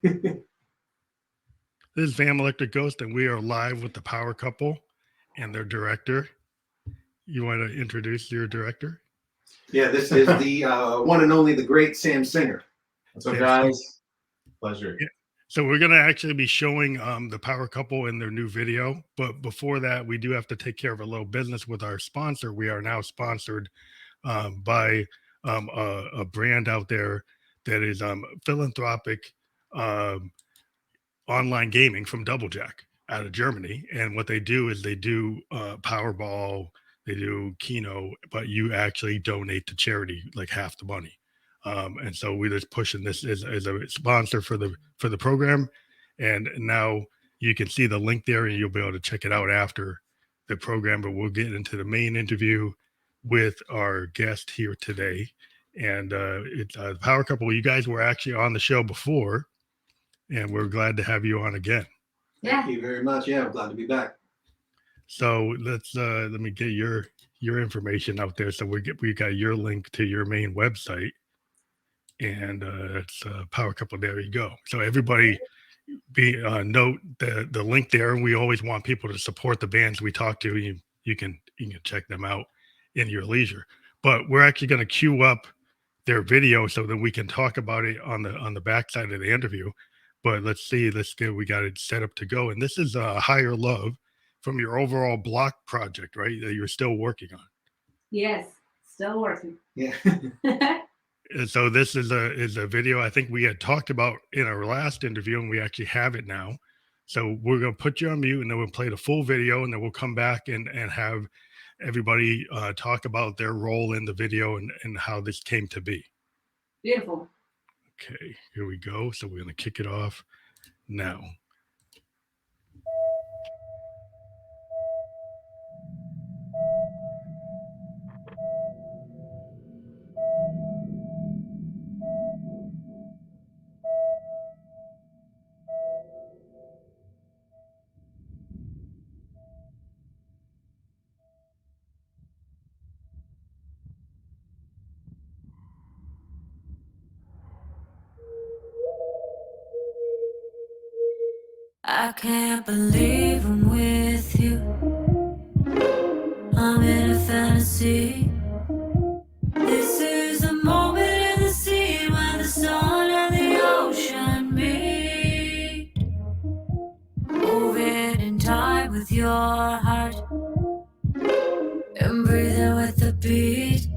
This is Vam Electric Ghost, and we are live with the Power Couple and their director. You want to introduce your director? Yeah, this is the one and only, the great Sam Singer. So, guys, pleasure. Yeah. So we're going to actually be showing the Power Couple in their new video. But before that, we do have to take care of a little business with our sponsor. We are now sponsored by a brand out there that is philanthropic online gaming from Doublejack out of Germany. And what they do is they do Powerball, they do Keno, but you actually donate to charity like half the money. And so we're just pushing this as a sponsor for the program. And now you can see the link there and you'll be able to check it out after the program. But we'll get into the main interview with our guest here today. And it's the Power Couple. You guys were actually on the show before, and we're glad to have you on again. Yeah. Thank you very much. Yeah, I'm glad to be back. So let me get your information out there. So we got your link to your main website, and it's Power Couple. There you go. So everybody note the link there. And we always want people to support the bands we talk to. You can check them out in your leisure. But we're actually going to queue up their video so that we can talk about it on the backside of the interview. But let's get, we got it set up to go. And this is Higher Love from your overall block project, right? That you're still working on. Yes, still working. Yeah. And so this is a video I think we had talked about in our last interview, and we actually have it now. So we're going to put you on mute, and then we'll play the full video, and then we'll come back and have everybody talk about their role in the video and how this came to be. Beautiful. Okay, here we go. So we're going to kick it off now. I can't believe I'm with you. I'm in a fantasy. This is the moment in the scene when the sun and the ocean meet. Moving in time with your heart and breathing with the beat.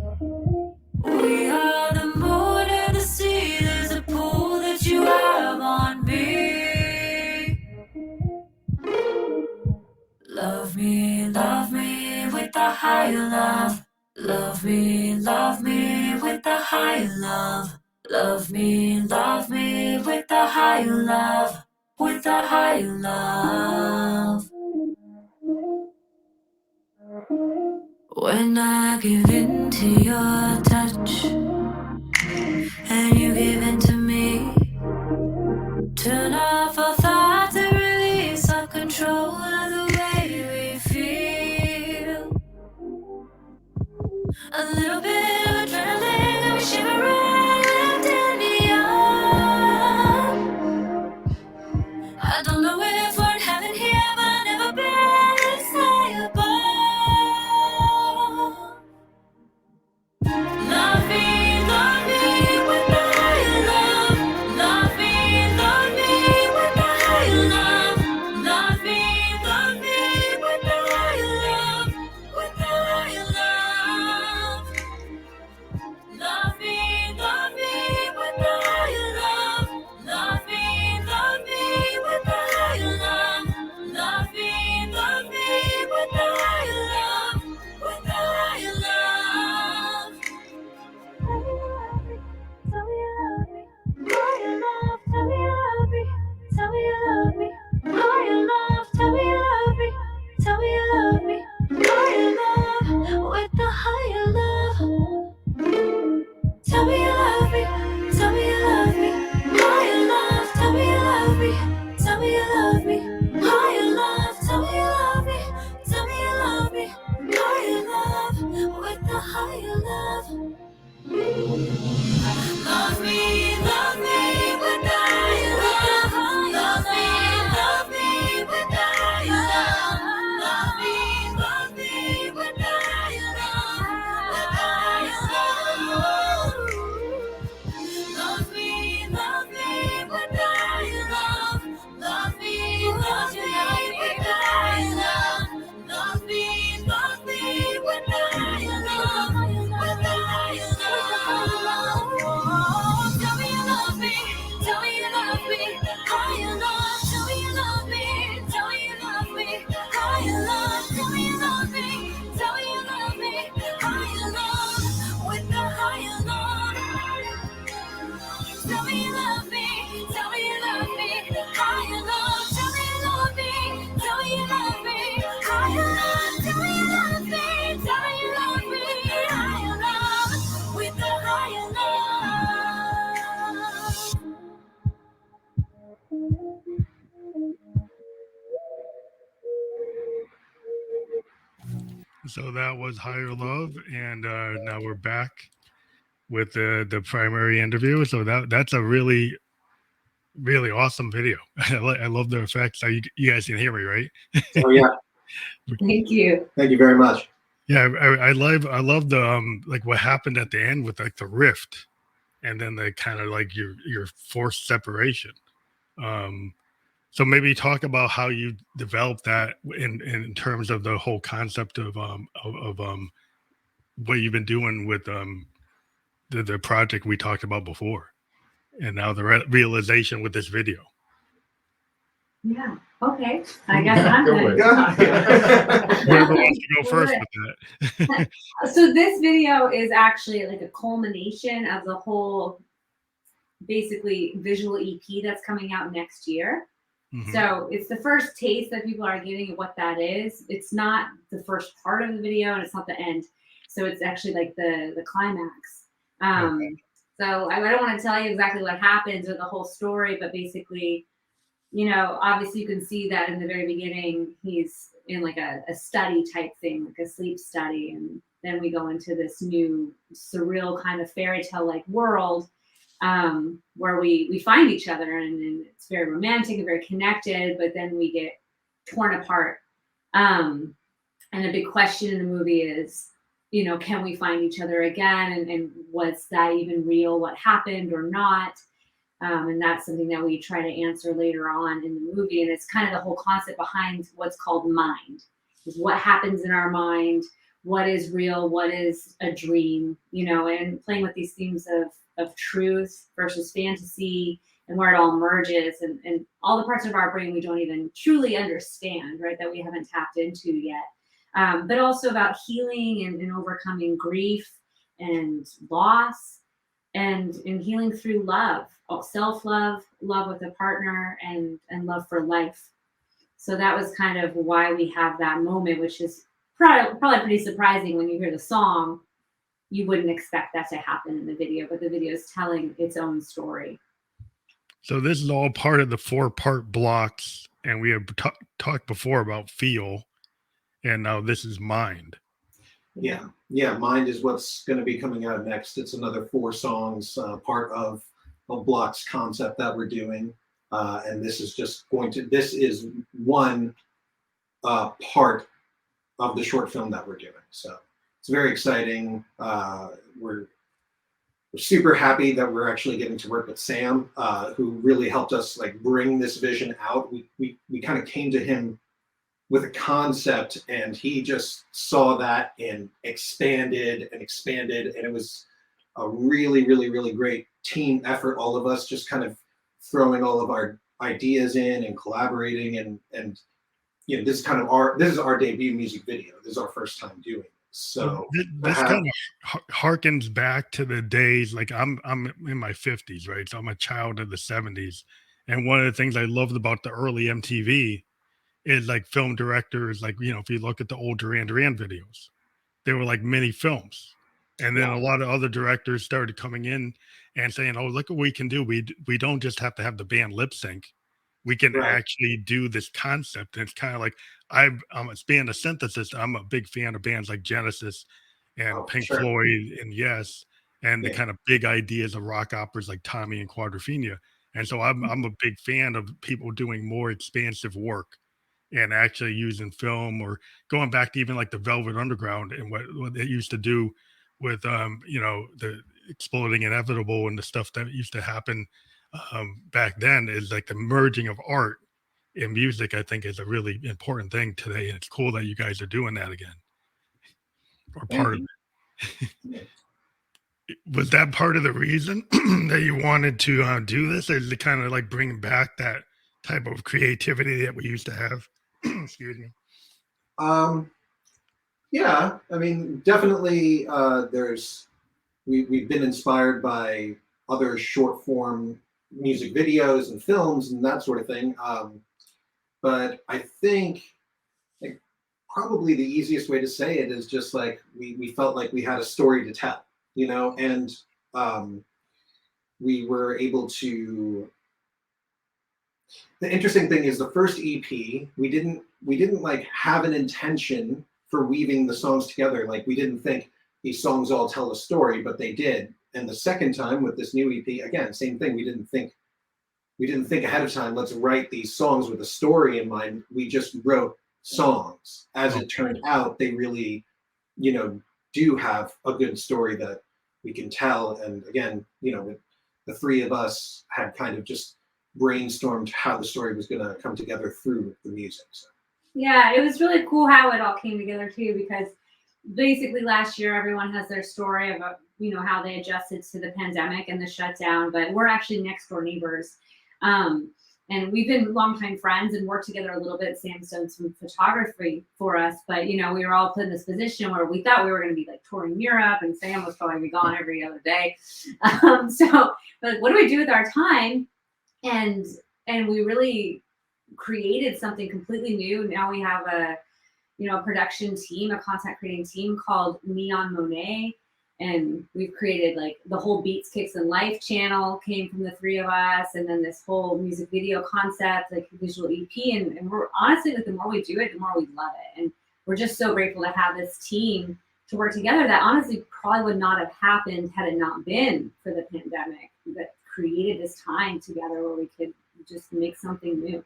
We are the moon and the sea. There's a pull that you have on me. Love me with the higher love. Love me with the higher love. Love me with the higher love. With the higher love. When I give in to your touch and you give in to me, turn off our thoughts and release our control of the way we feel. A little bit of adrenaline and we shivering, lifting me up. I don't know if we're in heaven here, but I've never been this high above. Love me with the higher love. Love me with the higher love. Love me with the higher love. With the higher love. Love me with the higher love. Love me with the higher So that was Higher Love, and now we're back with the primary interview. So that's a really awesome video. I love the effects. So you guys can hear me, right? Oh yeah. Thank you. Thank you very much. Yeah, I love the like what happened at the end with like the rift, and then the kind of like your forced separation. So maybe talk about how you developed that in terms of the whole concept of what you've been doing with the project we talked about before, and now the realization with this video. Yeah. Okay. I guess I'm Go gonna ahead. talk. Whoever wants to go first with that. So this video is actually like a culmination of the whole, basically, visual EP that's coming out next year. Mhm. So it's the first taste that people are getting of what that is. It's not the first part of the video, and it's not the end. So it's actually like the climax. So I don't want to tell you exactly what happens or the whole story, but basically, you know, obviously you can see that in the very beginning, he's in like a study type thing, like a sleep study. And then we go into this new surreal kind of fairy tale like world where we find each other, and it's very romantic and very connected, but then we get torn apart. And a big question in the movie is, you know, can we find each other again? And was that even real? What happened or not? And that's something that we try to answer later on in the movie. And it's kind of the whole concept behind what's called mind, is what happens in our mind, what is real, what is a dream, you know, and playing with these themes of truth versus fantasy and where it all merges, and all the parts of our brain we don't even truly understand, right, that we haven't tapped into yet. But also about healing and overcoming grief and loss, and healing through love, self-love, love with a partner, and love for life. So that was kind of why we have that moment, which is probably pretty surprising when you hear the song. You wouldn't expect that to happen in the video, but the video is telling its own story. So this is all part of the 4-part blocks, and we have talked before about feel, and now this is mind. Yeah. Mind is what's going to be coming out next. It's another 4 songs, part of a blocks concept that we're doing, and this is just this is one part of the short film that we're doing. So it's very exciting. We're super happy that we're actually getting to work with Sam, who really helped us like bring this vision out. We kind of came to him with a concept, and he just saw that and expanded, and it was a really, really, really great team effort. All of us just kind of throwing all of our ideas in and collaborating, and you know, this is our debut music video. This is our first time doing it. So this kind of harkens back to the days, like I'm in my 50s, right? So I'm a child of the 70s, and one of the things I loved about the early MTV is like film directors, like, you know, if you look at the old Duran Duran videos, they were like mini films. And then a lot of other directors started coming in and saying, oh, look what we can do. We don't just have to have the band lip sync. We can actually do this concept. And it's kind of like, I'm a band of synthesis. I'm a big fan of bands like Genesis and Pink Floyd and Yes, and the kind of big ideas of rock operas like Tommy and Quadrophenia. And so I'm a big fan of people doing more expansive work and actually using film, or going back to even like the Velvet Underground and what they used to do with, you know, the Exploding Inevitable and the stuff that used to happen back then, is like the merging of art and music. I think is a really important thing today. And it's cool that you guys are doing that again, or part of it. Was that part of the reason that you wanted to do this? Is to kind of like bring back that type of creativity that we used to have? Excuse me. Yeah, I mean, definitely we've been inspired by other short form music videos and films and that sort of thing. But I think like probably the easiest way to say it is just like we felt like we had a story to tell, you know, and we were able to. The interesting thing is the first EP, we didn't like have an intention for weaving the songs together. Like, we didn't think these songs all tell a story, but they did. And the second time with this new EP, again, same thing. We didn't think ahead of time, let's write these songs with a story in mind. We just wrote songs. As it turned out, they really, you know, do have a good story that we can tell. And again, you know, the three of us had kind of just brainstormed how the story was going to come together through the music. So. Yeah, it was really cool how it all came together too, because basically last year everyone has their story about, you know, how they adjusted to the pandemic and the shutdown, but we're actually next door neighbors. And we've been longtime friends and worked together a little bit. Sam's done some photography for us, but you know, we were all put in this position where we thought we were going to be like touring Europe, and Sam was probably gone every other day. But what do we do with our time? And we really created something completely new. Now we have a, you know, a production team, a content creating team called Neon Monet. And we've created like the whole Beats, Kicks, and Life channel came from the three of us. And then this whole music video concept, like visual EP. And we're honestly, like, the more we do it, the more we love it. And we're just so grateful to have this team to work together that honestly probably would not have happened had it not been for the pandemic that created this time together where we could just make something new.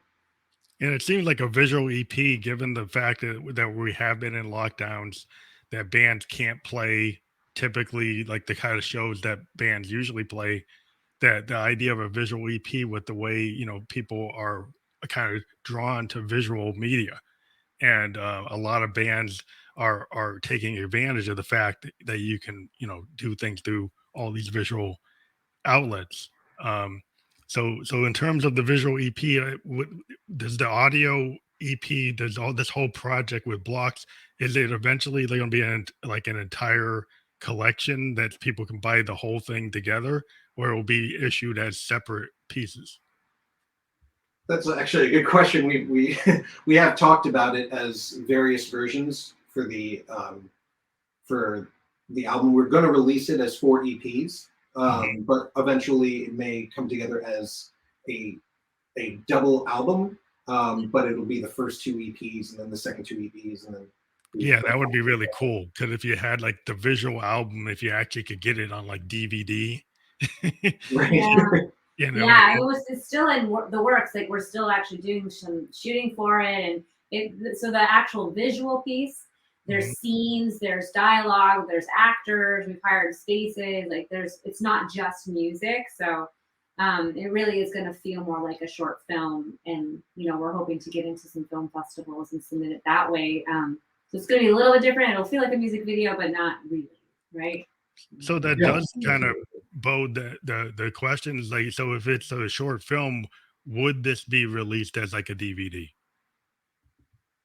And it seems like a visual EP, given the fact that we have been in lockdowns, that bands can't play typically like the kind of shows that bands usually play, that the idea of a visual EP with the way, you know, people are kind of drawn to visual media. And a lot of bands are taking advantage of the fact that you can, you know, do things through all these visual outlets. So in terms of the visual EP, does the audio EP, does all this whole project with blocks, is it eventually going to be like an entire collection that people can buy the whole thing together, or it will be issued as separate pieces? That's actually a good question. We we have talked about it as various versions for the album. We're going to release it as 4 EPs, but eventually it may come together as a double album. But it'll be the first 2 EPs and then the second 2 EPs, and then. Yeah, that would be really cool, because if you had like the visual album, if you actually could get it on like DVD. Right. Yeah. You know, Yeah, it's still in the works. Like, we're still actually doing some shooting for it, and so the actual visual piece, there's scenes, there's dialogue, there's actors, we've hired spaces. Like, it's not just music, so it really is going to feel more like a short film. And you know, we're hoping to get into some film festivals and submit it that way. So it's going to be a little bit different. It'll feel like a music video, but not really, right? So that does kind of bode the questions. Like, so if it's a short film, would this be released as like a DVD?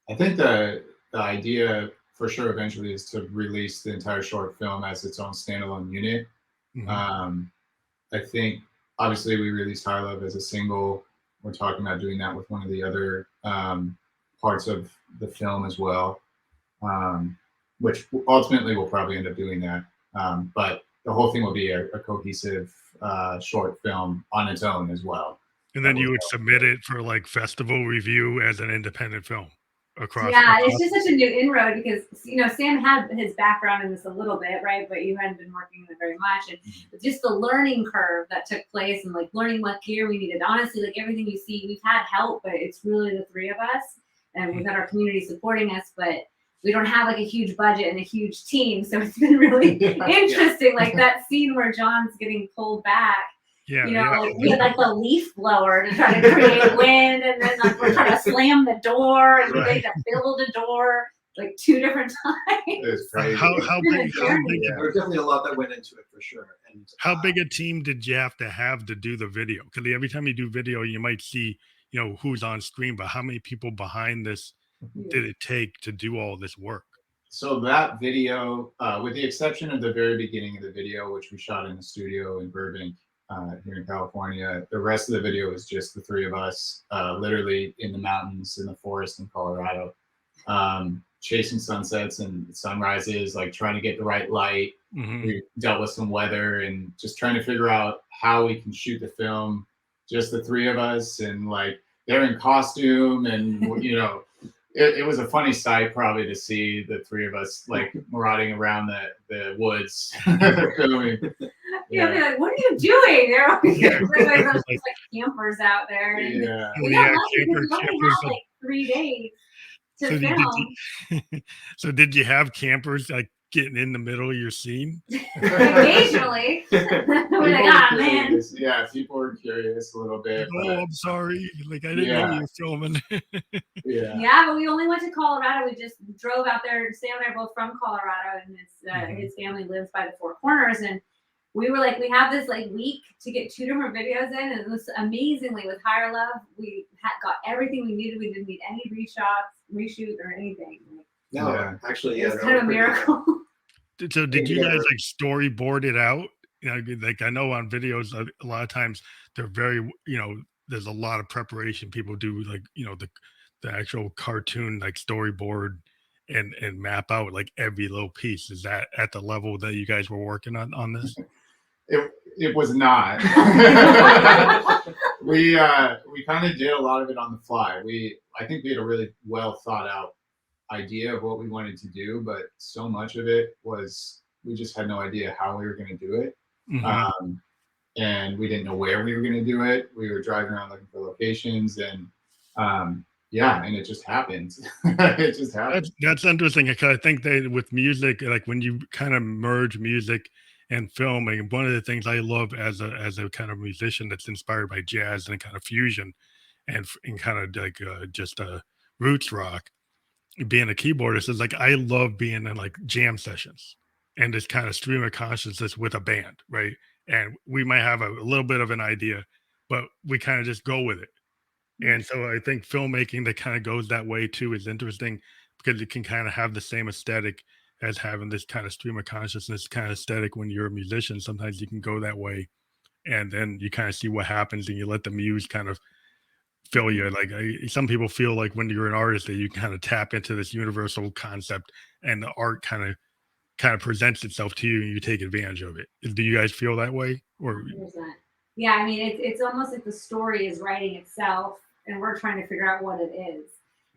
I think the idea for sure eventually is to release the entire short film as its own standalone unit. I think obviously we released High Love as a single. We're talking about doing that with one of the other parts of the film as well, which ultimately we'll probably end up doing that. But the whole thing will be a cohesive short film on its own as well. And then you would submit it for like festival review as an independent film across. Yeah, it's just such a new inroad because, you know, Sam had his background in this a little bit, right? But you hadn't been working in it very much. And just the learning curve that took place and like learning what gear we needed. Honestly, like everything you see, we've had help, but it's really the three of us. And we've had our community supporting us, but we don't have like a huge budget and a huge team. So it's been really interesting. Like that scene where John's getting pulled back. Yeah, you know, like we had like the leaf blower to try to create wind, and then like we're trying to slam the door, and we had to build a door like 2 different times. It's crazy. How big? There's definitely a lot that went into it for sure. And how big a team did you have to do the video? Because every time you do video, you might see, you know, who's on screen, but how many people behind this did it take to do all this work? So that video, with the exception of the very beginning of the video, which we shot in the studio in Burbank, here in California, the rest of the video is just the three of us, literally in the mountains, in the forest in Colorado, chasing sunsets and sunrises, like trying to get the right light. We dealt with some weather and just trying to figure out how we can shoot the film, just the three of us, and like they're in costume and you know, it was a funny sight probably to see the three of us like marauding around the woods filming. Yeah, be like, what are you doing? They're always Yeah. there's like campers out there. And Yeah. we got lucky because we only had like 3 days to So film. did you have campers like getting in the middle of your scene? Occasionally, we're like, ah, man. Curious. Yeah, people were curious a little bit. Oh, But, I'm sorry. Like I didn't know you were filming. yeah. Yeah, but we only went to Colorado. We just drove out there. Sam and I are both from Colorado, and his family lives by the Four Corners. And we were like, we have this like week to get 2 different videos in, and it was amazingly with Higher Love. We got everything we needed. We didn't need any reshoot, or anything. No, Yeah. actually, It yeah. was that kind of a pretty miracle. So did you Yeah. guys like storyboard it out? You know, like I know on videos a lot of times they're very, you know, there's a lot of preparation people do, like, you know, the actual cartoon like storyboard and map out like every little piece. Is that at the level that you guys were working on this? It was not. we kind of did a lot of it on the fly. I think we had a really well thought out idea of what we wanted to do, but so much of it was we just had no idea how we were going to do it. Mhm. And we didn't know where we were going to do it. We were driving around looking for locations, and and it just happened. It just happened. That's interesting because I think that with music, like when you kind of merge music and film, and one of the things I love as a kind of musician that's inspired by jazz and kind of fusion and kind of like just roots rock, being a keyboardist is like I love being in like jam sessions and this kind of stream of consciousness with a band, right? And we might have a little bit of an idea, but we kind of just go with it. And so I think filmmaking that kind of goes that way too is interesting because it can kind of have the same aesthetic as having this kind of stream of consciousness kind of aesthetic when you're a musician. Sometimes you can go that way and then you kind of see what happens and you let the muse kind of fill you. Like some people feel like when you're an artist that you kind of tap into this universal concept and the art kind of presents itself to you and you take advantage of it. Do you guys feel that way? Or 100%. Yeah, I mean, it's almost like the story is writing itself, and we're trying to figure out what it is,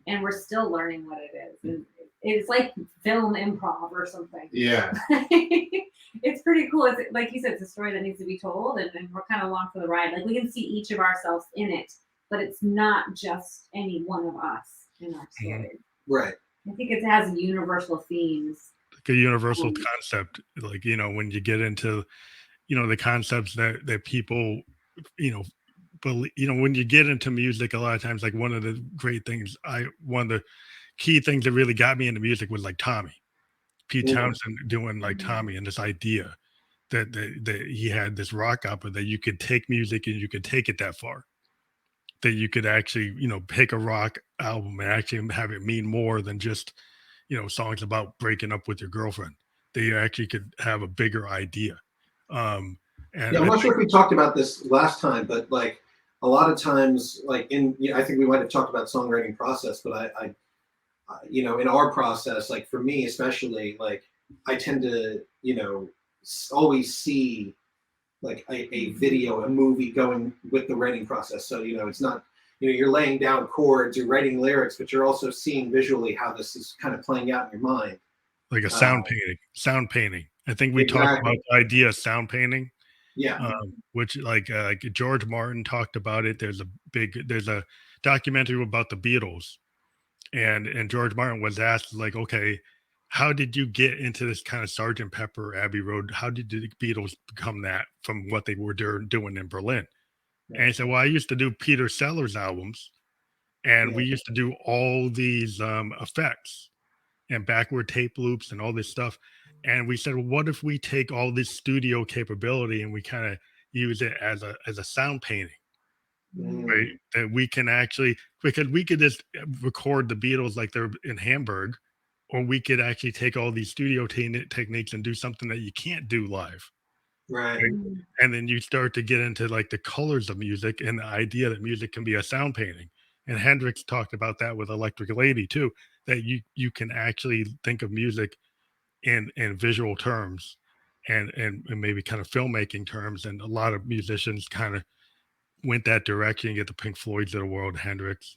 and we're still learning what it is. And it's like film improv or something. Yeah. It's pretty cool. It's like you said, it's a story that needs to be told, and we're kind of along for the ride. Like we can see each of ourselves in it, but it's not just any one of us in our story. Right. I think it has universal themes. like a universal concept, like, you know, when you get into, you know, the concepts that people, you know, believe, you know, when you get into music, a lot of times, like one of the great things, one of the key things that really got me into music was like Tommy, Pete Townsend doing like Tommy, and this idea that he had this rock opera that you could take music and you could take it that far, that you could actually, you know, pick a rock album and actually have it mean more than just, you know, songs about breaking up with your girlfriend. That you actually could have a bigger idea. And yeah, I'm not sure if we talked about this last time, but like a lot of times, like I think we might have talked about songwriting process, but I you know, in our process, like for me especially, like I tend to, you know, always see like a video, a movie going with the writing process. So, you know, it's not, you know, you're laying down chords, you're writing lyrics, but you're also seeing visually how this is kind of playing out in your mind. Like a sound painting. I think we talked about the idea of sound painting. Yeah. Which like George Martin talked about it. There's a documentary about the Beatles, and George Martin was asked like, okay, how did you get into this kind of Sgt. Pepper, Abbey Road? How did the Beatles become that from what they were doing in Berlin? Yeah. And he said, well, I used to do Peter Sellers albums, and we used to do all these effects and backward tape loops and all this stuff. And we said, well, what if we take all this studio capability and we kind of use it as a sound painting, right? That we can actually, because we could just record the Beatles like they're in Hamburg, or we could actually take all these studio techniques and do something that you can't do live. Right. And then you start to get into like the colors of music and the idea that music can be a sound painting. And Hendrix talked about that with Electric Lady too, that you can actually think of music in visual terms and maybe kind of filmmaking terms. And a lot of musicians kind of went that direction. You get the Pink Floyds of the world, Hendrix,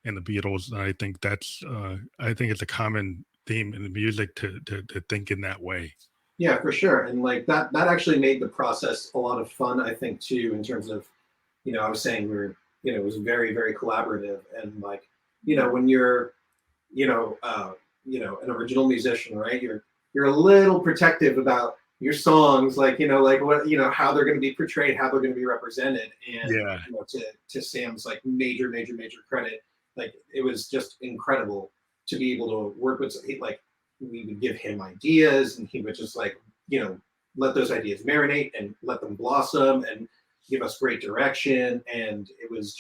and the Beatles. And I think it's a common theme in the music to think in that way. Yeah, for sure. And like that actually made the process a lot of fun, I think, too, in terms of, I was saying it was very, very collaborative. And like, when you're, an original musician, right? You're a little protective about your songs, like, like what, how they're going to be portrayed, how they're going to be represented. And to Sam's like major credit, like it was just incredible to be able to work with, like, we would give him ideas and he would just like, let those ideas marinate and let them blossom and give us great direction. And it was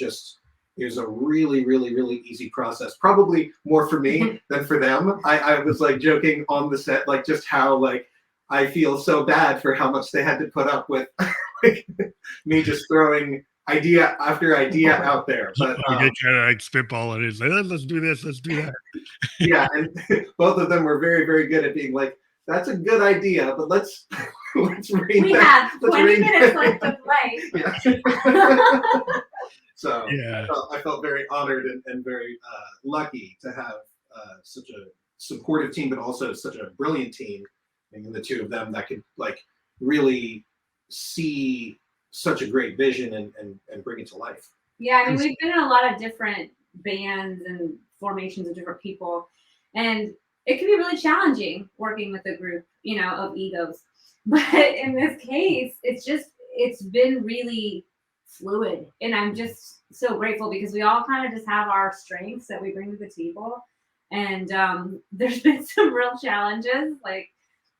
a really, really, really easy process. Probably more for me than for them. I was like joking on the set, like just how like I feel so bad for how much they had to put up with like, me just throwing idea after idea out there. But you get kind of like spitball and it's like, let's do this, let's do that. Yeah, and both of them were very, very good at being like, that's a good idea, but let's read we that. have 20 minutes left to play. Yeah. So yeah. I felt very honored and very lucky to have such a supportive team, but also such a brilliant team. And the two of them that could like really see such a great vision and bring it to life. Yeah, I mean, we've been in a lot of different bands and formations of different people, and it can be really challenging working with a group, of egos. But in this case, it's been really fluid, and I'm just so grateful because we all kind of just have our strengths that we bring to the table, and there's been some real challenges, like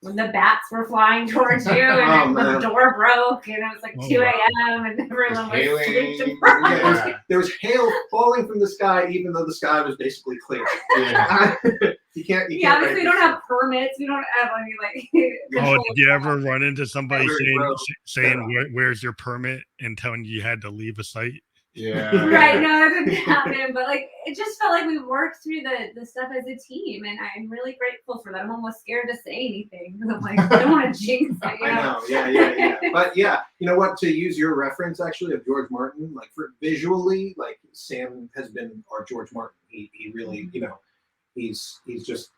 when the bats were flying towards you and the door broke and it was like 2 a.m. and everyone was sleep deprived. Yeah. There was hail falling from the sky, even though the sky was basically clear. Yeah. you can't. Obviously we don't have permits. We don't have any like. Oh, did you ever run into somebody saying where's your permit and telling you had to leave a site? Yeah. Right. No, that didn't happen. But like, it just felt like we worked through the stuff as a team, and I'm really grateful for that. I'm almost scared to say anything because I'm like, I don't want to jinx it. I know. Yeah. But yeah, you know what? To use your reference actually of George Martin, like for visually, like Sam has been our George Martin. He really, he's just.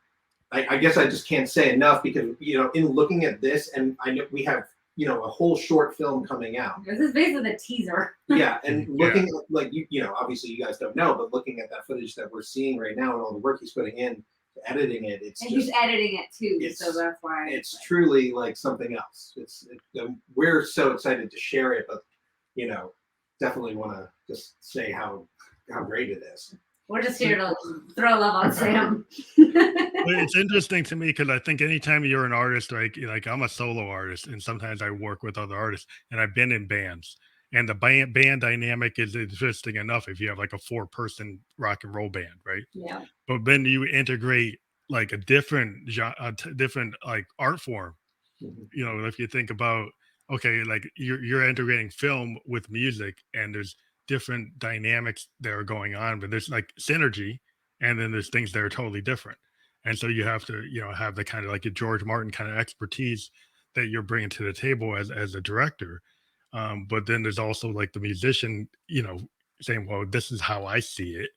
I guess I just can't say enough because in looking at this, and I know we have. A whole short film coming out. This is basically the teaser. Yeah, and looking at, like obviously you guys don't know, but looking at that footage that we're seeing right now and all the work he's putting in to editing it, he's editing it too, so that's why it's truly like something else. We're so excited to share it, but definitely want to just say how great it is. We're just here to throw love on Sam. It's interesting to me because I think anytime you're an artist, like I'm a solo artist, and sometimes I work with other artists, and I've been in bands, and the band dynamic is interesting enough if you have like a 4-person rock and roll band, right? Yeah. But then you integrate like a different like art form. Mm-hmm. If you think about like you're integrating film with music, and there's different dynamics that are going on, but there's like synergy, and then there's things that are totally different. And so you have to, have the kind of like a George Martin kind of expertise that you're bringing to the table as a director. But then there's also like the musician, saying, well, this is how I see it.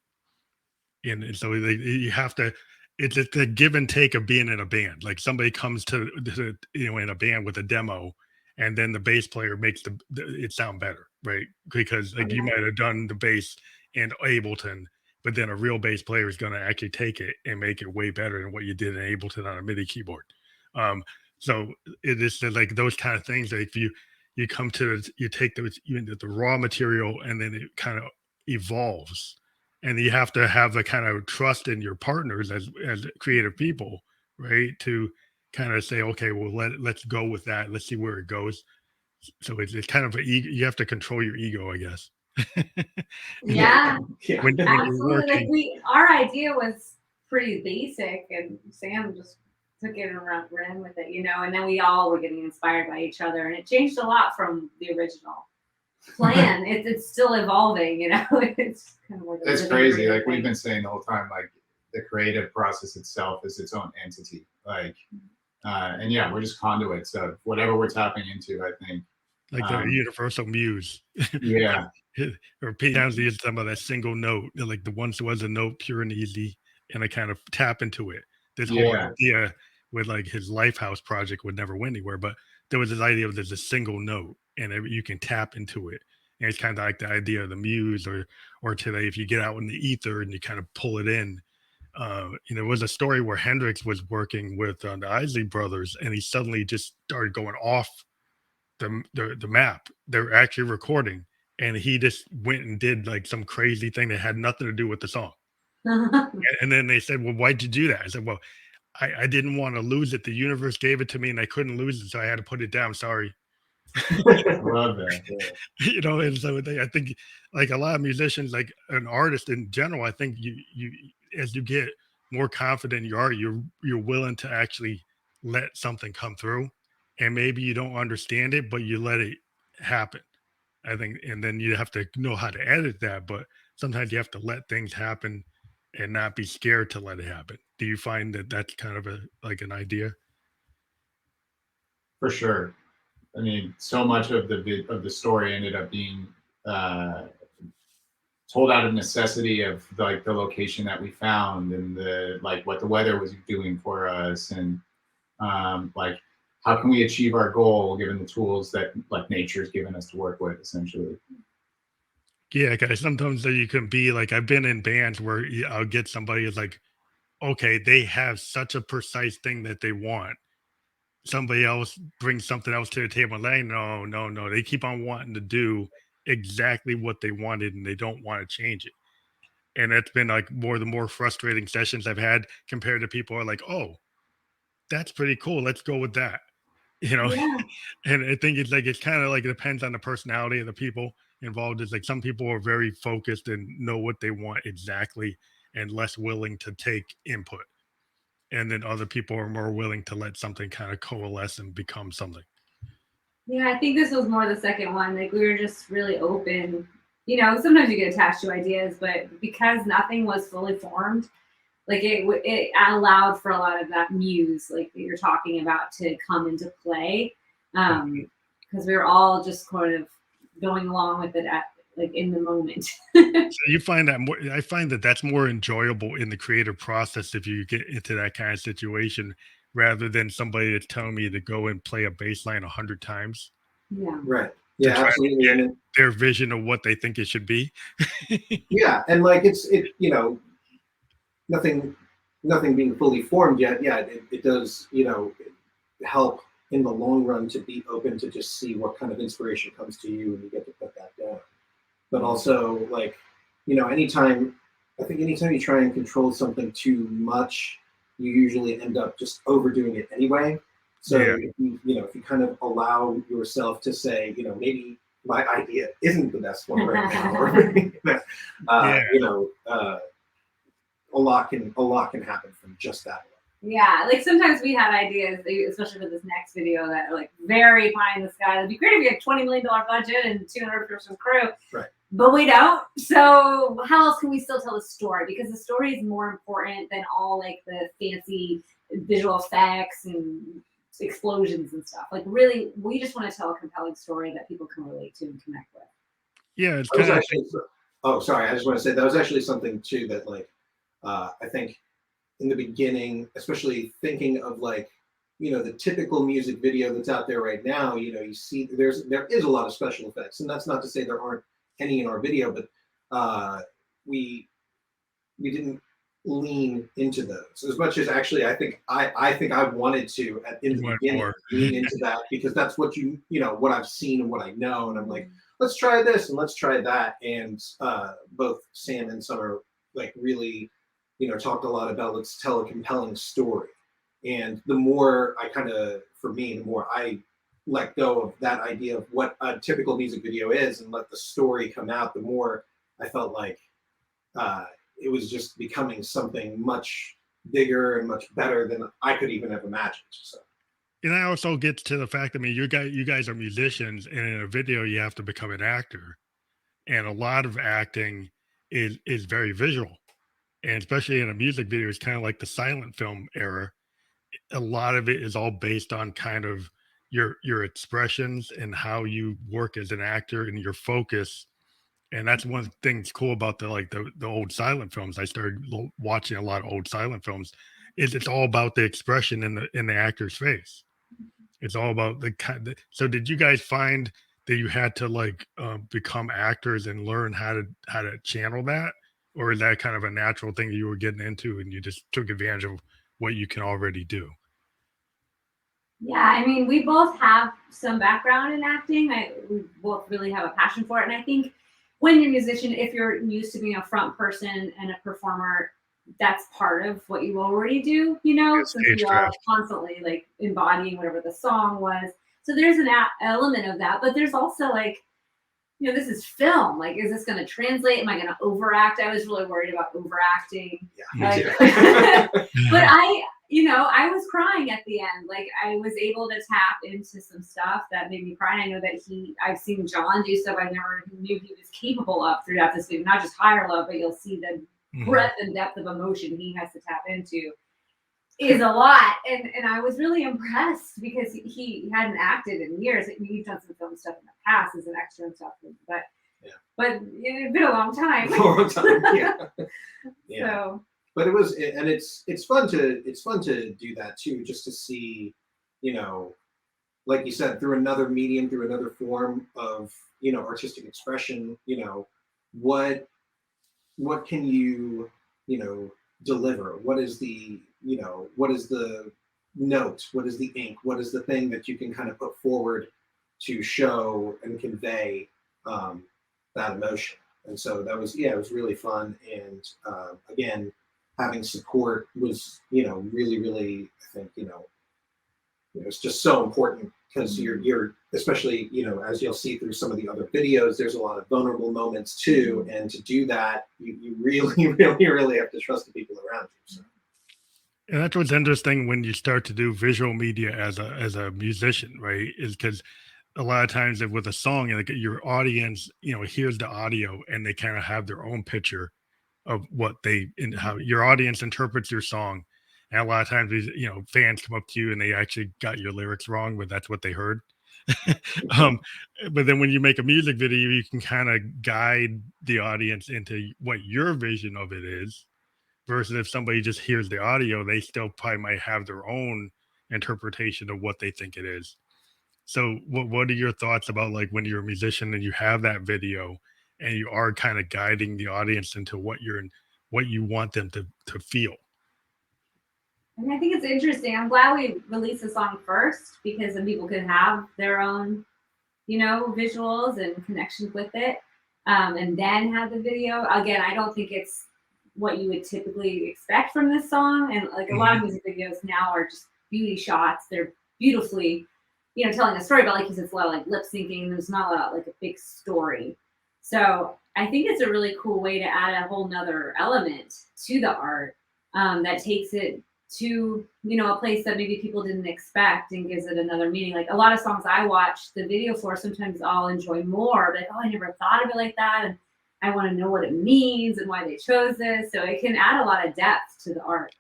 And so you have to, it's the give and take of being in a band. Like somebody comes to in a band with a demo, and then the bass player makes it sound better, right? Because like you might have done the bass in Ableton, but then a real bass player is going to actually take it and make it way better than what you did in Ableton on a MIDI keyboard. So it is like those kind of things that if you come to, you take the raw material, and then it kind of evolves, and you have to have the kind of trust in your partners as creative people, right? To kind of say, okay, well, let's go with that. Let's see where it goes. So it's kind of you have to control your ego, I guess. Yeah. When absolutely. Like our idea was pretty basic, and Sam just took it and ran with it, and then we all were getting inspired by each other, and it changed a lot from the original plan. It's still evolving, it's kind of like it's crazy. Like we've been saying the whole time, like the creative process itself is its own entity. Like, and yeah, we're just conduits of whatever we're tapping into. I think Like the universal muse. Yeah, Or Pete Townshend used some of that single note, like the once was a note, pure and easy, and I kind of tap into it. This whole yeah, idea with like his Lifehouse project would never went anywhere, but there was this idea of there's a single note and you can tap into it. And it's kind of like the idea of the muse, or today if you get out in the ether and you kind of pull it in. There was a story where Hendrix was working with the Isley Brothers, and he suddenly just started going off the map. They're actually recording, and he just went and did like some crazy thing that had nothing to do with the song. And then they said, "Well, why'd you do that?" I said, "Well, I didn't want to lose it. The universe gave it to me, and I couldn't lose it, so I had to put it down. Sorry." I love that. Yeah. And so I think like a lot of musicians, like an artist in general, I think you as you get more confident in your art, you're willing to actually let something come through, and maybe you don't understand it, but you let it happen. I think, and then you have to know how to edit that, but sometimes you have to let things happen and not be scared to let it happen. Do you find that that's kind of like an idea? For sure. I mean, so much of the story ended up being told out of necessity of like the location that we found and the like what the weather was doing for us, and like how can we achieve our goal given the tools that like nature's given us to work with, essentially. Yeah, guys. Sometimes you can be like, I've been in bands where I'll get somebody who's like, okay, they have such a precise thing that they want. Somebody else brings something else to the table, and like, no, no, no. They keep on wanting to do exactly what they wanted, and they don't want to change it. And that's been like the more frustrating sessions I've had compared to people who are like, oh, that's pretty cool. Let's go with that. You know, Yeah. and I think it's kind of like it depends on the personality of the people involved. It's like some people are very focused and know what they want exactly and less willing to take input. And then other people are more willing to let something kind of coalesce and become something. Yeah, I think this was more the second one. Like we were just really open. Sometimes you get attached to ideas, but because nothing was fully formed, like it allowed for a lot of that muse, like that you're talking about, to come into play. Because we were all just kind of going along with it like in the moment. So you find that more, I find that that's more enjoyable in the creative process if you get into that kind of situation rather than somebody that's telling me to go and play a bass line 100 times. Yeah. Right. Yeah, absolutely. And their vision of what they think it should be. yeah, and like nothing being fully formed yet. Yeah, it does, help in the long run to be open to just see what kind of inspiration comes to you and you get to put that down. But also, like, anytime you try and control something too much, you usually end up just overdoing it anyway. So if you kind of allow yourself to say, maybe my idea isn't the best one right now, or a lot can happen from just that one. Yeah, like sometimes we had ideas, especially for this next video, that are like very pie in the sky. It'd be great if you had $20 million budget and 200-person crew. Right. But we don't. So how else can we still tell the story? Because the story is more important than all like the fancy visual effects and explosions and stuff. Like really, we just want to tell a compelling story that people can relate to and connect with. Yeah, it's kind of actually. Oh, sorry. I just want to say that was actually something too that like I think in the beginning, especially thinking of like the typical music video that's out there right now. You see there is a lot of special effects, and that's not to say there aren't any in our video, but we didn't lean into those as much as actually I think I wanted to in the beginning lean into that, because that's what what I've seen and what I know, and I'm like, let's try this and let's try that. And both Sam and Summer like really talked a lot about let's tell a compelling story. And the more the more I let go of that idea of what a typical music video is and let the story come out, the more I felt like it was just becoming something much bigger and much better than I could even have imagined. So. And that also gets to the fact, I mean, you guys are musicians, and in a video you have to become an actor. And a lot of acting is very visual. And especially in a music video, it's kind of like the silent film era. A lot of it is all based on kind of your expressions and how you work as an actor and your focus. And that's one of the things cool about the old silent films. I started watching a lot of old silent films. Is it's all about the expression in the actor's face. It's all about the kind. So did you guys find that you had to become actors and learn how to channel that, or is that kind of a natural thing that you were getting into and you just took advantage of what you can already do? Yeah, I mean, we both have some background in acting. We both really have a passion for it. And I think when you're a musician, if you're used to being a front person and a performer, that's part of what you already do, Yeah, since stage you are craft. constantly like embodying whatever the song was. So there's an element of that, but there's also this is film. Like, is this going to translate? Am I going to overact? I was really worried about overacting. Yeah, me Like, too. but I was crying at the end. Like, I was able to tap into some stuff that made me cry. And I know that I've seen John do stuff I never knew he was capable of throughout this movie. Not just higher love, but you'll see the breadth and depth of emotion he has to tap into is a lot. And I was really impressed because he hadn't acted in years. I mean, he's done some film stuff in the past as an extra and stuff, but it's been a long time. Long time, yeah. Yeah. So, but it's fun to do that too, just to see, like you said, through another medium, through another form of artistic expression, what can you deliver? What is the note? What is the ink? What is the thing that you can kind of put forward to show and convey that emotion? And so that was, it was really fun. And again, having support was, really, really, I think, it's just so important because you're especially, as you'll see through some of the other videos, there's a lot of vulnerable moments too. And to do that, you really, really, really have to trust the people around you. So. And that's what's interesting when you start to do visual media as a musician, right? Is because a lot of times with a song, like your audience, hears the audio and they kind of have their own picture of what how your audience interprets your song. And a lot of times these, fans come up to you and they actually got your lyrics wrong, but that's what they heard. um, but then when you make a music video, you can kind of guide the audience into what your vision of it is. Versus if somebody just hears the audio, they still probably might have their own interpretation of what they think it is. So what are your thoughts about when you're a musician and you have that video and you are kind of guiding the audience into what you want them to feel? and I think it's interesting. I'm glad we released the song first because then people could have their own, visuals and connections with it, and then have the video. Again, I don't think it's what you would typically expect from this song. And a lot of music videos now are just beauty shots. They're beautifully, telling a story, but like you said, it's a lot of lip syncing. There's not a lot a big story. So I think it's a really cool way to add a whole nother element to the art that takes it to, a place that maybe people didn't expect and gives it another meaning. Like a lot of songs I watch the video for, sometimes I'll enjoy more, but I never thought of it like that. And I want to know what it means and why they chose this. So it can add a lot of depth to the art.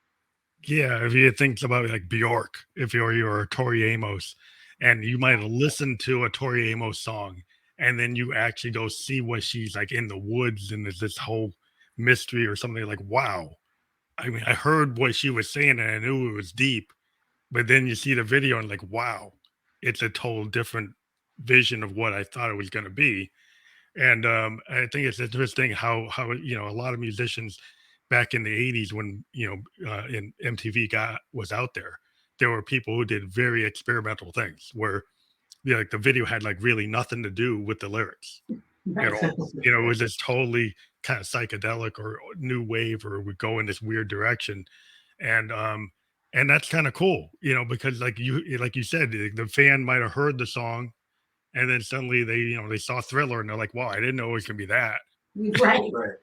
Yeah, if you think about Bjork, if you're a Tori Amos, and you might listen to a Tori Amos song, and then you actually go see what she's in the woods, and there's this whole mystery or something wow. I mean, I heard what she was saying, and I knew it was deep, but then you see the video and wow, it's a total different vision of what I thought it was going to be. And I think it's interesting how a lot of musicians back in the 80s when in MTV was out there were people who did very experimental things where the video had really nothing to do with the lyrics at all. It was just totally kind of psychedelic or new wave, or would go in this weird direction. And that's kind of cool, because like you said, the fan might have heard the song and then suddenly they saw Thriller and they're like, wow, I didn't know it was gonna be that. Right. Right.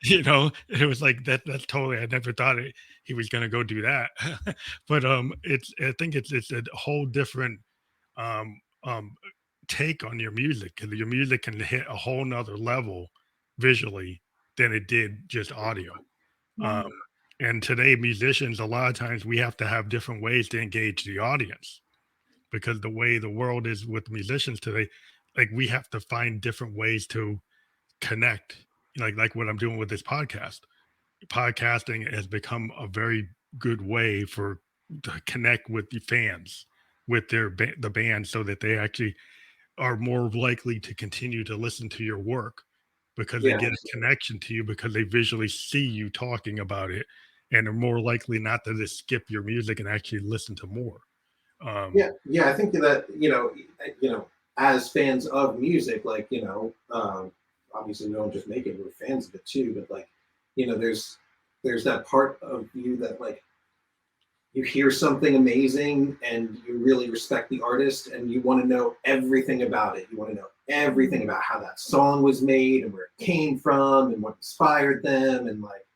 It was that's totally, I never thought he was gonna go do that. But I think it's a whole different um um take on your music, because your music can hit a whole nother level visually than it did just audio. Yeah. And today musicians, a lot of times we have to have different ways to engage the audience. because the way the world is with musicians today, like we have to find different ways to connect, like what I'm doing with this podcast. Podcasting has become a very good way for to connect with the fans, with the band, so that they actually are more likely to continue to listen to your work because they Yeah, get a connection to you because they visually see you talking about it, and they're more likely not to just skip your music and actually listen to more. yeah. I think that as fans of music, like obviously we don't just make it; we're fans of it too. But like, there's that part of you that like you hear something amazing and you really respect the artist and you want to know everything about it. You want to know everything about how that song was made and where it came from and what inspired them. And like,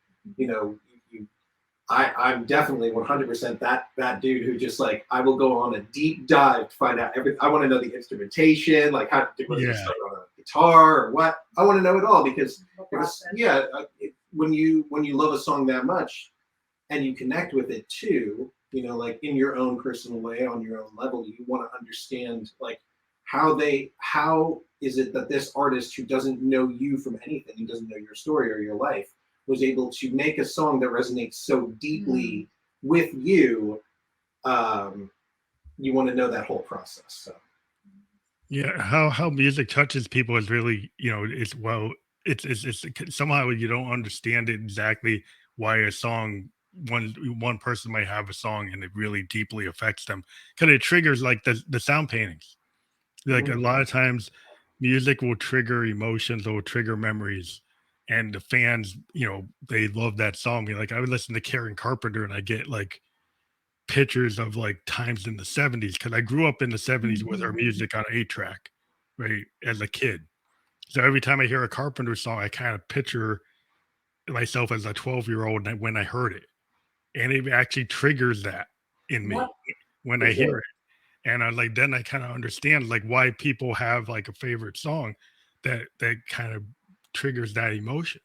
I'm definitely 100% that dude who just like, I will go on a deep dive to find out everything. I want to know the instrumentation, like how was it start on a guitar or what? I want to know it all because when you love a song that much, and you connect with it too, like in your own personal way, on your own level, you want to understand like how is it that this artist who doesn't know you from anything, who doesn't know your story or your life, was able to make a song that resonates so deeply with you. You want to know that whole process. So Yeah, how music touches people is really, it's somehow you don't understand it exactly why a song one person might have a song and it really deeply affects them because it triggers like the sound paintings. Like a lot of times, music will trigger emotions or will trigger memories, and the fans, they love that song. Like I would listen to Karen Carpenter and I get like pictures of like times in the 70s because I grew up in the 70s with her music on 8-track, right, as a kid. So every time I hear a Carpenter song, I kind of picture myself as a 12-year-old when I heard it. And it actually triggers that in me Yep. when I hear it. And I like then I kind of understand like why people have like a favorite song that kind of triggers that emotion.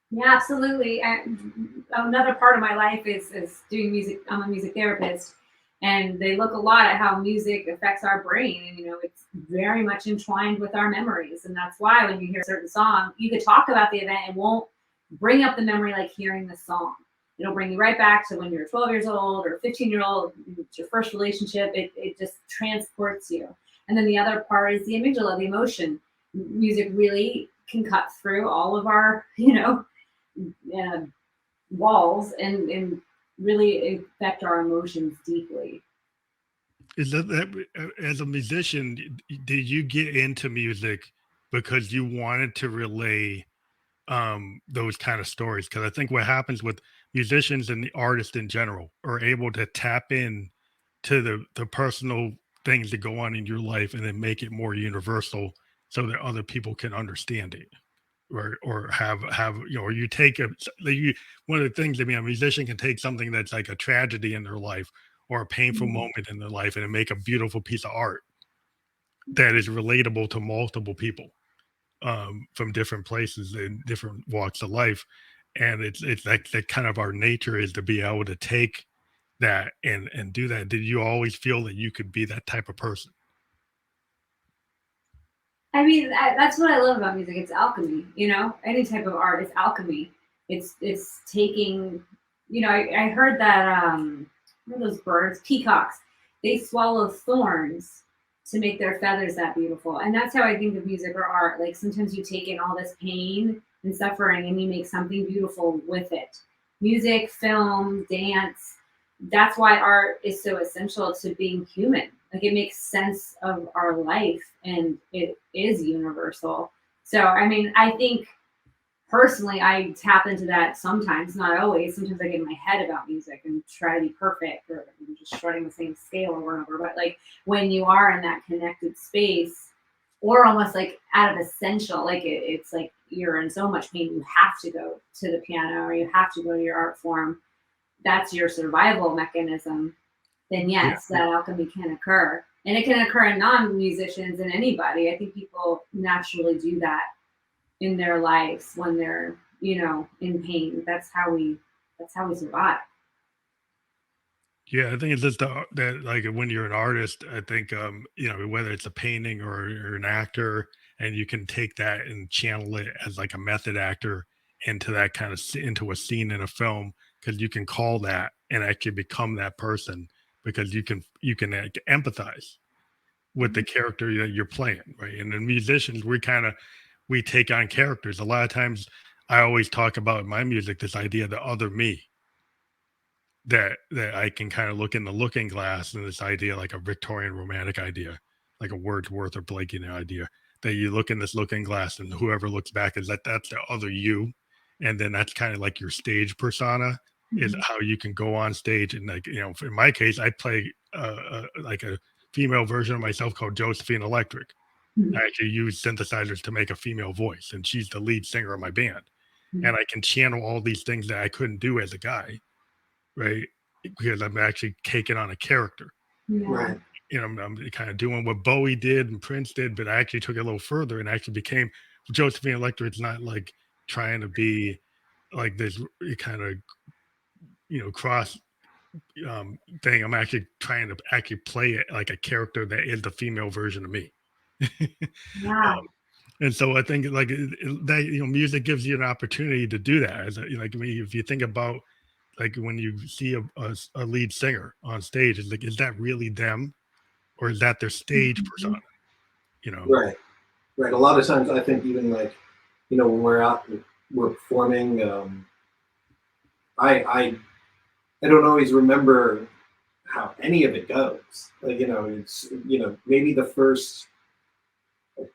Yeah, absolutely. And another part of my life is doing music. I'm a music therapist, and they look a lot at how music affects our brain. And it's very much entwined with our memories, and that's why when you hear a certain song, you could talk about the event and won't bring up the memory like hearing the song. It'll bring you right back to when you're 12 years old or 15-year-old. It's your first relationship. It just transports you. And then the other part is the amygdala, the emotion. Music really can cut through all of our, walls and really affect our emotions deeply. Is that as a musician, did you get into music because you wanted to relay those kind of stories? Because I think what happens with musicians and the artists in general are able to tap in to the personal things that go on in your life and then make it more universal so that other people can understand it or have or you take one of the things, I mean, a musician can take something that's like a tragedy in their life or a painful moment in their life and make a beautiful piece of art that is relatable to multiple people from different places and different walks of life. And it's like that kind of our nature is to be able to take that and do that. Did you always feel that you could be that type of person? I mean, that's what I love about music. It's alchemy, any type of art is alchemy. It's taking, I heard that, what are those birds? Peacocks. They swallow thorns to make their feathers that beautiful. And that's how I think of music or art. Like sometimes you take in all this pain and suffering and you make something beautiful with it. Music, film, dance. That's why art is so essential to being human. Like it makes sense of our life and it is universal. So, I mean, I think personally, I tap into that sometimes, not always. Sometimes I get in my head about music and try to be perfect or I'm just shredding the same scale over and over. But like when you are in that connected space or almost like out of essential, like it's like you're in so much pain, you have to go to the piano or you have to go to your art form. That's your survival mechanism. Then yes, that alchemy can occur. And it can occur in non-musicians and anybody. I think people naturally do that in their lives when they're, in pain. That's how we survive. Yeah, I think it's just that like when you're an artist, I think whether it's a painting or you're an actor, and you can take that and channel it as like a method actor into that kind of into a scene in a film, because you can call that and actually become that person, because you can empathize with the character that you're playing, right? And then musicians, we take on characters. A lot of times, I always talk about in my music this idea of the other me, that I can kind of look in the looking glass, and this idea like a Victorian romantic idea, like a Wordsworth or Blakey idea, that you look in this looking glass and whoever looks back is that's the other you. And then that's kind of like your stage persona, is Mhm. how you can go on stage. And like, in my case, I play like a female version of myself called Josephine Electric. Mhm. I actually use synthesizers to make a female voice, and she's the lead singer of my band. Mhm. And I can channel all these things that I couldn't do as a guy, right? Because I'm actually taking on a character. Yeah. Right. I'm kind of doing what Bowie did and Prince did, but I actually took it a little further and actually became Josephine Electra. It's not like trying to be like this kind of cross thing. I'm actually trying to actually play it like a character that is the female version of me. Yeah. And so I think like that, music gives you an opportunity to do that. Like, I mean, if you think about like when you see a lead singer on stage, it's like, is that really them, or is that their stage persona? Mhm. You know? Right. Right. A lot of times, I think even like, when we're out, we're performing. I I don't always remember how any of it goes. Like, it's maybe the first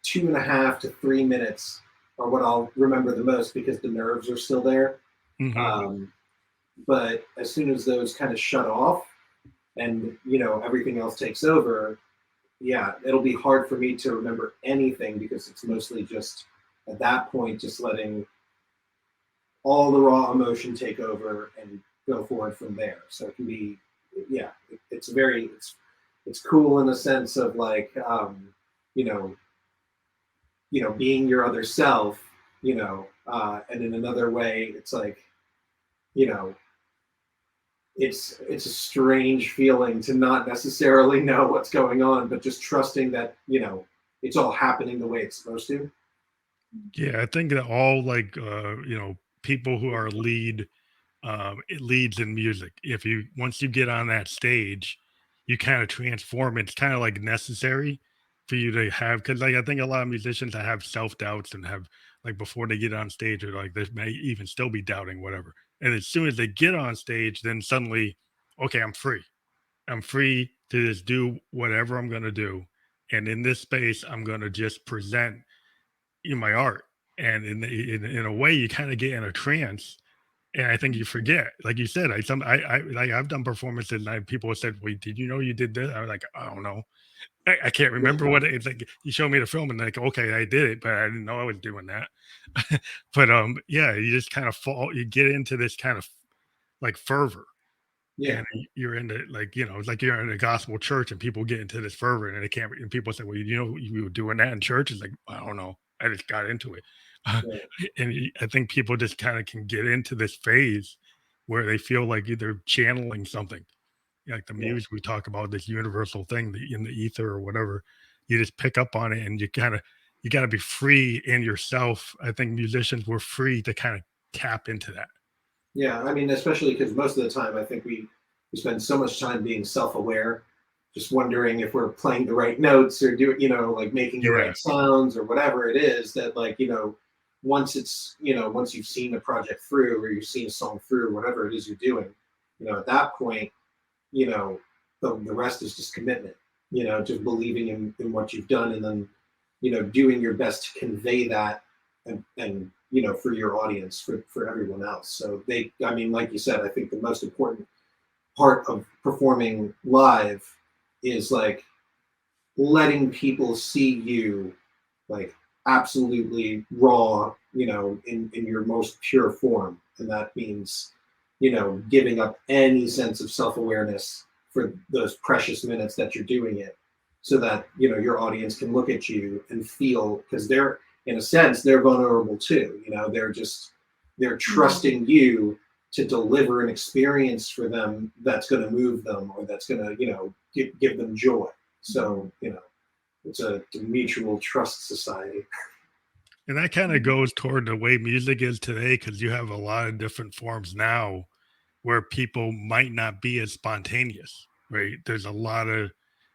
2.5 to 3 minutes are what I'll remember the most because the nerves are still there. Hmm. But as soon as those kind of shut off and everything else takes over, yeah, it'll be hard for me to remember anything because it's mostly just at that point just letting all the raw emotion take over and go forward from there. So it can be, yeah, it's cool in the sense of like, you know, being your other self, and in another way, it's like, you know, it's a strange feeling to not necessarily know what's going on, but just trusting that, it's all happening the way it's supposed to. Yeah, I think that all like people who are it leads in music. If you once you get on that stage, you kind of transform. It's kind of like necessary for you to have, because like I think a lot of musicians that have self doubts and have like before they get on stage, or like they may even still be doubting whatever. And as soon as they get on stage, then suddenly, okay, I'm free. I'm free to just do whatever I'm gonna do. And in this space, I'm gonna just present my art. And in a way, you kind of get in a trance, and I think you forget, like you said, like I've done performances, and people have said, "Wait, did you know you did this?" I was like, "I don't know, I can't remember what it's like." You show me the film, and like, okay, I did it, but I didn't know I was doing that. But yeah, you just kind of you get into this kind of like fervor, Yeah. and you're into like it's like you're in a gospel church, and people get into this fervor, and they can't. And people say, "Well, you were doing that in church." It's like, I don't know, I just got into it. Right. And I think people just kind of can get into this phase where they feel like they're channeling something, like the Yeah. muse. We talk about this universal thing in the ether or whatever. You just pick up on it, and you got to be free in yourself. I think musicians were free to kind of tap into that. Yeah, I mean, especially because most of the time, I think we spend so much time being self-aware, just wondering if we're playing the right notes or like making the Yeah. right sounds or whatever it is. That like once you've seen a project through or you've seen a song through, whatever it is you're doing, at that point, the rest is just commitment. Just believing in what you've done, and then doing your best to convey that and for your audience, for everyone else. So I mean, like you said, I think the most important part of performing live is like letting people see you like absolutely raw, in your most pure form. And that means, giving up any sense of self-awareness for those precious minutes that you're doing it, so that, your audience can look at you and feel, because they're, in a sense, they're vulnerable too. They're trusting you to deliver an experience for them that's going to move them, or that's going to, you know, give them joy. So, you know, it's a mutual trust society. And that kind of goes toward the way music is today, because you have a lot of different forms now where people might not be as spontaneous, right? There's a lot of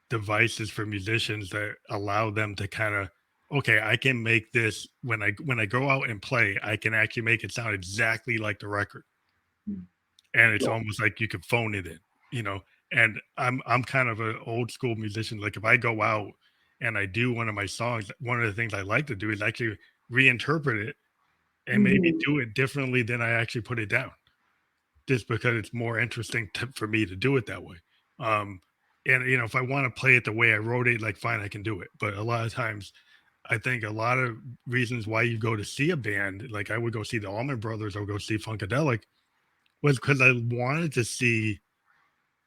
devices for musicians that allow them to kind of, okay, I can make this when I go out and play, I can actually make it sound exactly like the record. And it's Yeah. almost like you can phone it in, you know. And I'm kind of an old school musician. Like if I go out and I do one of my songs, one of the things I like to do is actually reinterpret it and maybe do it differently than I actually put it down, just because it's more interesting for me to do it that way. And you know, if I want to play it the way I wrote it, like fine, I can do it. But a lot of times, I think a lot of reasons why you go to see a band, like I would go see the Allman Brothers or go see Funkadelic, was because I wanted to see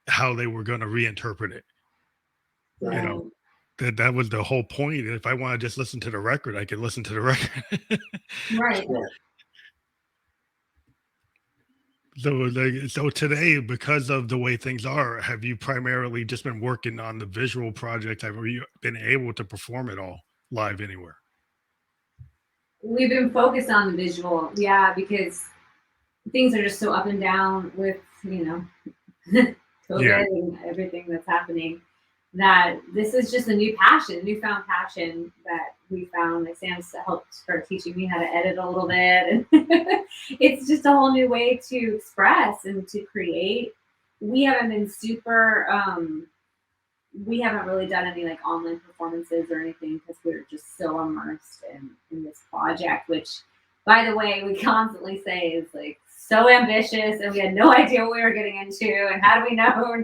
how they were going to reinterpret it. Right. You know, that was the whole point. If I want to just listen to the record, I can listen to the record. Right. So today, because of the way things are, have you primarily just been working on the visual project? Have you been able to perform it all live anywhere? We've been focused on the visual, yeah, because things are just so up and down with, you know, COVID and everything that's happening, that this is just a newfound passion that we found. Like Sam's helped start teaching me how to edit a little bit, and it's just a whole new way to express and to create. We haven't been super, we haven't really done any like online performances or anything, because we're just so immersed in this project, which, by the way, we constantly say is like so ambitious, and we had no idea what we were getting into, and how do we know?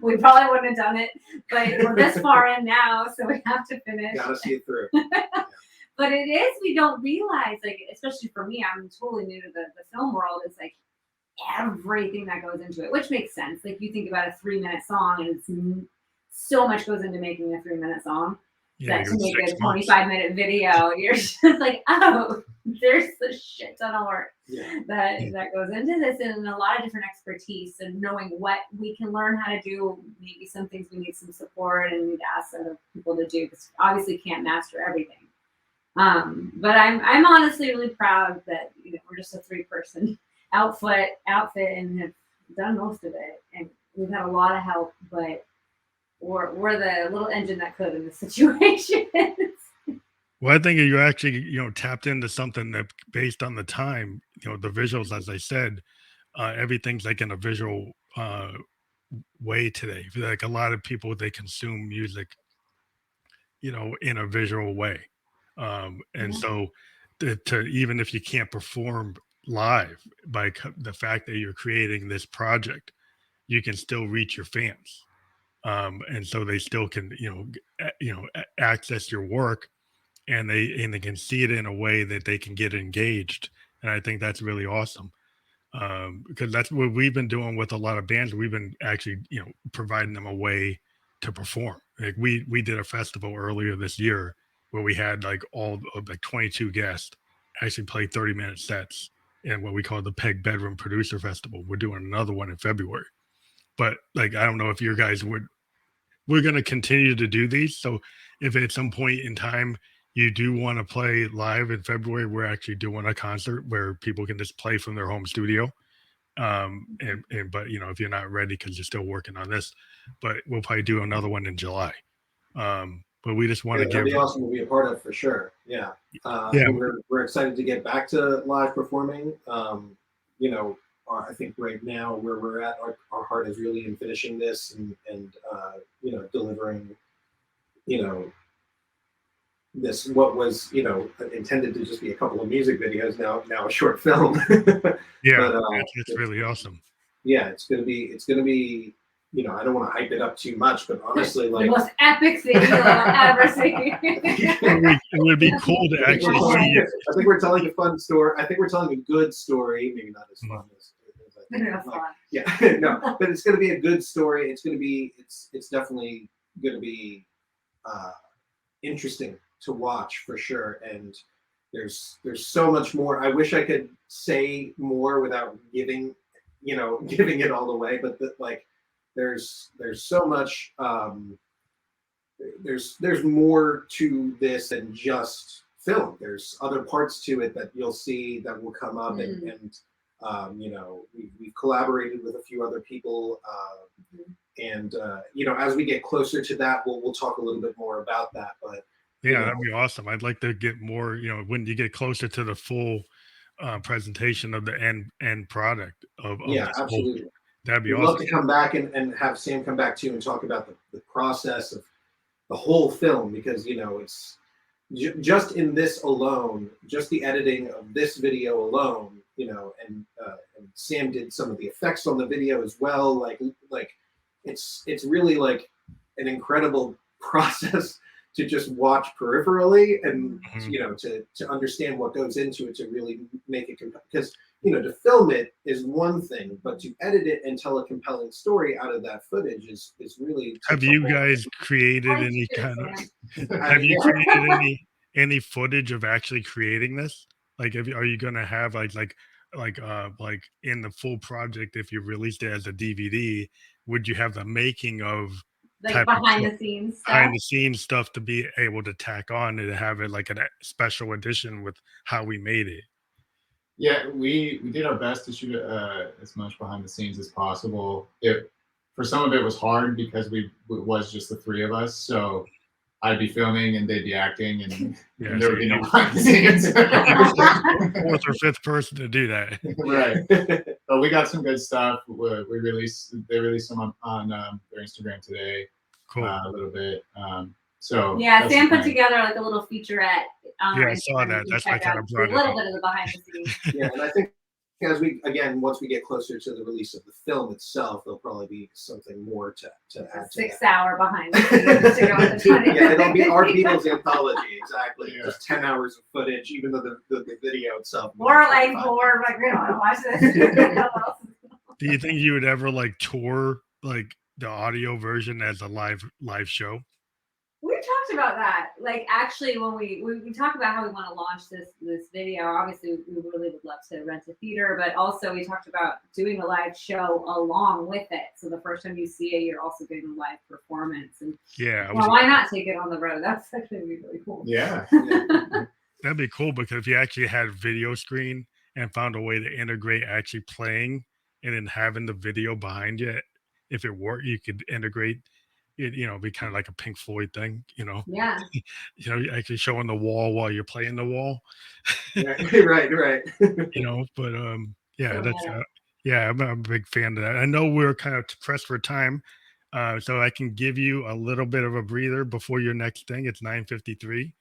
We probably wouldn't have done it, but we're this far in now, so we have to finish. Gotta see it through. But it is, we don't realize, like, especially for me, I'm totally new to the film world. It's like everything that goes into it, which makes sense. Like you think about a 3-minute song, and it's so much goes into making a 3-minute song. Yeah, That to make a 25-minute video, you're just like, oh, there's a shit ton of work that goes into this, and a lot of different expertise, and knowing what we can learn how to do. Maybe some things we need some support and we need to ask other people to do, because obviously can't master everything. But I'm honestly really proud that, you know, we're just a 3-person outfit and have done most of it, and we've had a lot of help, but we're the little engine that could in this situation. Well, I think you actually, you know, tapped into something that, based on the time, you know, the visuals, as I said, everything's like in a visual way today. Like a lot of people, they consume music, you know, in a visual way. And so to even if you can't perform live, by the fact that you're creating this project, you can still reach your fans. And so they still can, access your work, and they can see it in a way that they can get engaged. And I think that's really awesome, because that's what we've been doing with a lot of bands. We've been actually, providing them a way to perform. Like we did a festival earlier this year where we had like 22 guests actually play 30-minute sets in what we call the Peg Bedroom Producer Festival. We're doing another one in February. But like, I don't know if your guys we're going to continue to do these. So if at some point in time you do want to play live in February, we're actually doing a concert where people can just play from their home studio. But if you're not ready because you're still working on this, but we'll probably do another one in July. But we just want to that'd be awesome to be a part of, for sure. Yeah. We're excited to get back to live performing. I think right now where we're at, our heart is really in finishing this and delivering, this, what was, intended to just be a couple of music videos, now a short film. It's really awesome. Yeah, it's gonna be, I don't want to hype it up too much, but honestly, like the most epic thing you'll ever see. It would be cool to actually see it. I think we're telling a fun story. I think we're telling a good story, maybe not as fun as I think. No, but it's going to be a good story. It's going to be, it's definitely going to be interesting to watch, for sure. And there's so much more. I wish I could say more without giving giving it all away, but like there's so much there's more to this than just film. There's other parts to it that you'll see that will come up, and we've collaborated with a few other people, and as we get closer to that, we'll talk a little bit more about that. But yeah, that'd be awesome. I'd like to get more, when you get closer to the full presentation of the end product of yeah, this absolutely. whole, that'd be We'd awesome. love to come back and have Sam come back too and talk about the process of the whole film, because it's just in this alone, just the editing of this video alone, and Sam did some of the effects on the video as well. Like it's really like an incredible process to just watch peripherally, and to understand what goes into it to really make it because to film it is one thing, but to edit it and tell a compelling story out of that footage is really. Have you guys created any kind of? Have you created any footage of actually creating this? Like, are you gonna have like in the full project, if you released it as a DVD, would you have the making of like behind the scenes stuff to be able to tack on and have it like a special edition with how we made it? Yeah, we did our best to shoot as much behind the scenes as possible. For some of it was hard because it was just the three of us. So I'd be filming and they'd be acting, and there would be no behind the scenes. Fourth or fifth person to do that. Right. But we got some good stuff. They released some on their Instagram today. Cool. A little bit. So yeah, Sam put together like a little featurette. Yeah, I saw that. That's why I kind of brought a little bit of the behind the scenes. Yeah, and I think once we get closer to the release of the film itself, there'll probably be something more to add to 6-hour behind the scenes to go with the 20. Yeah, it'll be our Beatles anthology, exactly. Yeah. Just 10 hours of footage, even though the video itself. Or like more, like we don't want to watch this. Do you think you would ever like tour like the audio version as a live show? We talked about that. Like actually, when we talk about how we want to launch this video, obviously we really would love to rent a theater, but also we talked about doing a live show along with it. So the first time you see it, you're also getting a live performance. And why not take it on the road? That's actually really cool. Yeah. That'd be cool, because if you actually had a video screen and found a way to integrate actually playing and then having the video behind you, if it worked, you could integrate it, be kind of like a Pink Floyd thing, Yeah. Actually showing the wall while you're playing the wall. Right. But yeah, that's I'm a big fan of that. I know we're kind of pressed for time, so I can give you a little bit of a breather before your next thing. It's 9:53.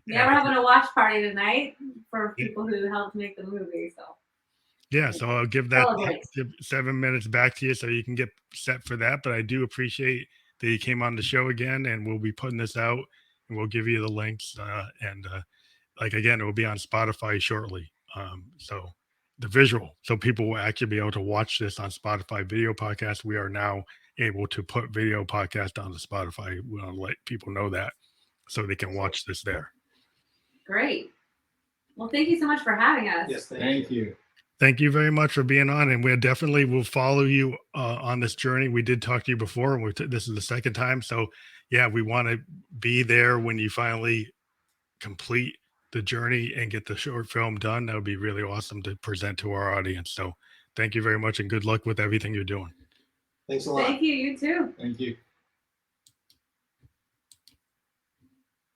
Yeah, we're having a watch party tonight for people who helped make the movie. So. Yeah, so I'll give that 7 minutes back to you so you can get set for that. But I do appreciate that you came on the show again, and we'll be putting this out, and we'll give you the links. Again, it will be on Spotify shortly. So the visual, so people will actually be able to watch this on Spotify video podcast. We are now able to put video podcast on the Spotify. We want to let people know that so they can watch this there. Great. Well, thank you so much for having us. Yes, thank you. Thank you very much for being on, and we definitely will follow you on this journey. We did talk to you before, and this is the second time. So, yeah, we want to be there when you finally complete the journey and get the short film done. That would be really awesome to present to our audience. So, thank you very much, and good luck with everything you're doing. Thanks a lot. Thank you. You too. Thank you.